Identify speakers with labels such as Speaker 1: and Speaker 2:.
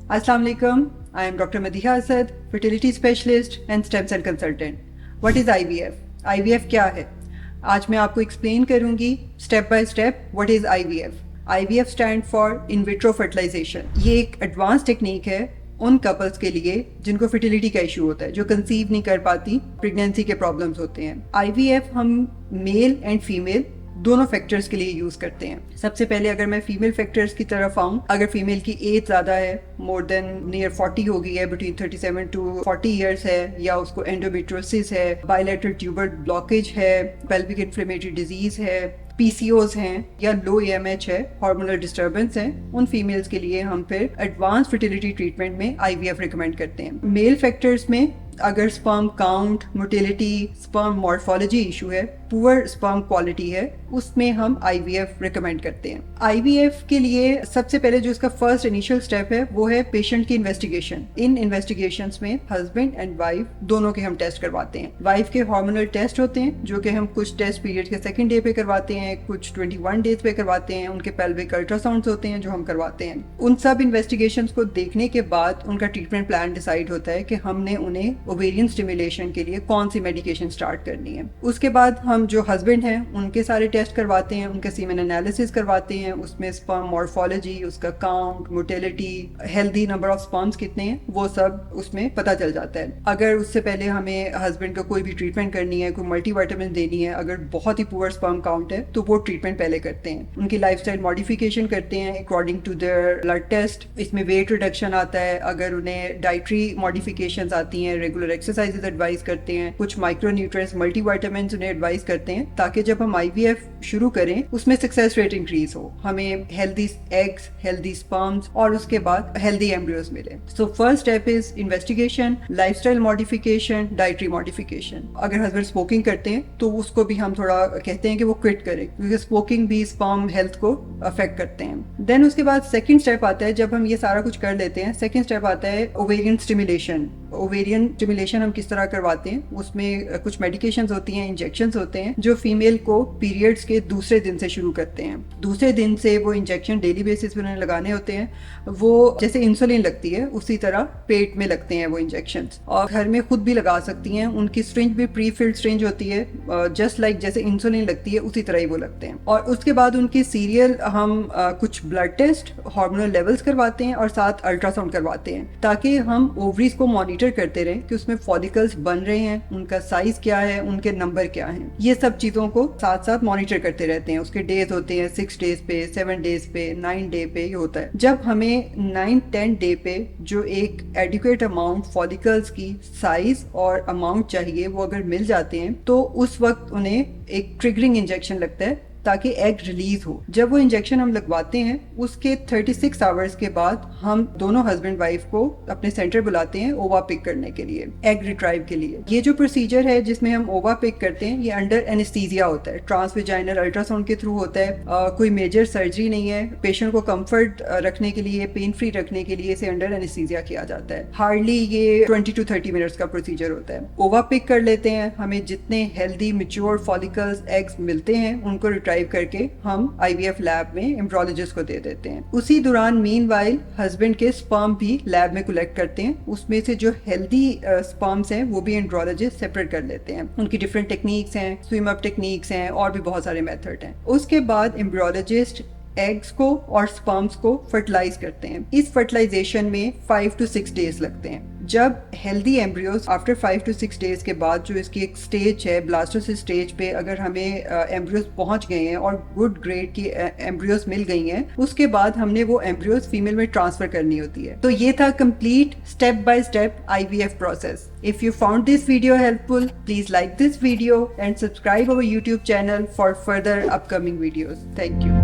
Speaker 1: Assalamu alaikum. I am Dr. Madiha Asad, fertility specialist and stem cell consultant. What is IVF? IVF क्या है? आज मैं आपको explain करूंगी step by step what is IVF. IVF stand for in vitro fertilisation. ये एक advance technique है उन कपल्स के लिए जिनको फर्टिलिटी का इशू होता है, जो कंसीव नहीं कर पाती, प्रेगनेंसी के प्रॉब्लम्स होते हैं. IVF हम मेल एंड फीमेल दोनों फैक्टर्स के लिए यूज करते हैं. सबसे पहले अगर मैं फीमेल फैक्टर्स की तरफ आऊँ, अगर फीमेल की एज ज्यादा है, मोर देन नियर 40 हो गई है, बिटवीन 37 टू 40 इयर्स है, या उसको एंडोमेट्रोसिस है, बायलैटरल ट्यूबर ब्लॉकेज है, पेल्विक इन्फ्लेमेटरी डिजीज है, PCOS हैं या लो AMH है, हार्मोनल डिस्टर्बेंस है, उन फीमेल्स के लिए हम फिर एडवांस फर्टिलिटी ट्रीटमेंट में IVF रिकमेंड करते हैं. मेल फैक्टर्स में अगर sperm count, motility, sperm morphology issue है, पुअर स्पर्म क्वालिटी है, उसमें हम IVF रिकमेंड करते हैं. IVF के लिए सबसे पहले जो इसका फर्स्ट इनिशियल स्टेप है वो है पेशेंट की इन्वेस्टिगेशन. इन इन्वेस्टिगेशंस में हस्बैंड एंड वाइफ दोनों के हम टेस्ट करवाते हैं. वाइफ के हार्मोनल टेस्ट होते हैं जो कि हम कुछ टेस्ट पीरियड के सेकंड डे पे करवाते हैं, कुछ 21 डेज पे करवाते हैं. उनके पेल्विक अल्ट्रासाउंड्स होते हैं जो हम करवाते हैं. उन सब इन्वेस्टिगेशंस को देखने के बाद उनका ट्रीटमेंट प्लान डिसाइड होता है कि हमने उन्हें ओवेरियन स्टिमुलेशन के लिए कौन सी मेडिकेशन स्टार्ट करनी है. उसके बाद हम जो हस्बैंड हैं उनके सारे टेस्ट करवाते हैं, उनके सीमेन एनालिसिस करवाते हैं. उसमें स्पर्म मॉर्फोलॉजी, उसका count, motility, healthy number of sperms कितने हैं, वो सब उसमें पता चल जाता है. अगर उससे पहले हमें हस्बैंड को कोई भी ट्रीटमेंट करनी है, कोई मल्टीविटामिन देनी है, अगर बहुत ही पुअर स्पर्म काउंट है तो वो ट्रीटमेंट पहले करते हैं. उनकी लाइफस्टाइल मॉडिफिकेशन करते हैं according to their blood test. इसमें वेट रिडक्शन आता है. अगर उन्हें डाइटरी मॉडिफिकेशंस आती हैं, रेगुलर एक्सरसाइजेज एडवाइस करते हैं, कुछ माइक्रो न्यूट्रिएंट्स, मल्टीविटामिन्स उन्हें एडवाइस करते हैं, ताकि जब हम IVF शुरू करें उसमें सक्सेस रेट इंक्रीज हो, हमें हेल्दी एग्स, हेल्दी स्पर्म्स और उसके बाद हेल्दी एम्ब्रियोज मिले. So first step is investigation, lifestyle modification, dietary modification. अगर हस्बैंड स्मोकिंग करते हैं तो उसको भी हम थोड़ा कहते हैं कि वो क्विट करें, क्योंकि स्मोकिंग भी स्पर्म हेल्थ को अफेक्ट करते हैं. देन उसके बाद सेकंड स्टेप आता है. जब हम ये सारा कुछ कर लेते हैं, सेकंड स्टेप आता है ओवेरियन स्टिमुलेशन. ओवेरियन स्टिमुलेशन हम किस तरह करवाते हैं, उसमें कुछ मेडिकेशंस होती हैं, इंजेक्शंस होते हैं जो फीमेल को पीरियड्स के दूसरे दिन से शुरू करते हैं. दूसरे दिन से वो इंजेक्शन डेली बेसिस पे उन्हें लगाने होते हैं. वो जैसे इंसुलिन लगती है उसी तरह पेट में लगते हैं वो इंजेक्शंस, और घर में खुद भी लगा सकती हैं. उनकी स्ट्रिंज भी प्री फिल्ड स्ट्रिंज होती है, जस्ट लाइक जैसे इंसुलिन लगती है उसी तरह ही वो लगते हैं. और उसके बाद उनकी सीरियल हम कुछ ब्लड टेस्ट, हार्मोनल लेवल्स करवाते हैं और साथ अल्ट्रासाउंड करवाते हैं, ताकि हम ओवरीज को मॉनिटर करते रहें कि उसमें फॉलिकल्स बन रहे हैं, उनका साइज क्या है, उनके नंबर क्या हैं. ये सब चीजों को साथ साथ मॉनिटर करते रहते हैं. उसके डेज होते हैं 6 डेज पे, 7 डेज पे, 9 डे पे, ये होता है. जब हमें 9-10 डे पे जो एक एडिक्वेट अमाउंट फॉलिकल्स की साइज और अमाउंट चाहिए वो अगर मिल जाते हैं तो उस वक्त उन्हें एक ट्रिगरिंग इंजेक्शन लगता है ताकि एग रिलीज हो. जब वो इंजेक्शन हम लगवाते हैं उसके 36 आवर्स के बाद हम दोनों हस्बैंड वाइफ को अपने सेंटर बुलाते हैं ओवा पिक करने के लिए, एग रिट्राइव के लिए. ये जो प्रोसीजर है जिसमें हम ओवा पिक करते हैं, ये अंडर एनेस्थीसिया होता है, ट्रांसवेजाइनल अल्ट्रासाउंड के थ्रू होता है. कोई मेजर सर्जरी नहीं है. पेशेंट को कंफर्ट रखने के लिए, पेन फ्री रखने के लिए इसे अंडर एनेस्थीसिया किया जाता है. हार्डली ये 20 to 30 मिनट्स का प्रोसीजर होता है. ओवा पिक कर लेते हैं. हमें जितने हेल्दी मैच्योर फॉलिकल्स, एग्स मिलते हैं उनको रिट्राइव करके हम IVF लैब में एम्ब्रियोलॉजिस्ट को दे देते हैं. उसी दौरान मीनवाइल हस्बैंड के स्पर्म भी लैब में कलेक्ट करते हैं. उसमें से जो हेल्दी स्पर्म्स हैं वो भी एंड्रोलॉजिस्ट सेपरेट कर लेते हैं. उनकी डिफरेंट टेक्निक्स हैं, स्विम अप टेक्निक्स हैं, और भी बहुत सारे मेथड हैं. उसके बाद एम्ब्रियोलॉजिस्ट एग्स को और स्पर्म्स को फर्टिलाइज करते हैं. इस फर्टिलाइजेशन में 5 to 6 डेज लगते हैं. जब healthy embryos after 5 to 6 days के बाद जो इसकी एक स्टेज है ब्लास्टोसिस स्टेज पे, अगर हमें एम्ब्रियोज पहुंच गए हैं और गुड ग्रेड की एम्ब्रियोज मिल गई हैं, उसके बाद हमने वो एम्ब्रियोज फीमेल में ट्रांसफर करनी होती है. तो ये था complete step by step IVF process. If you found this video helpful, please like this video and subscribe our YouTube channel for further upcoming videos. Thank you.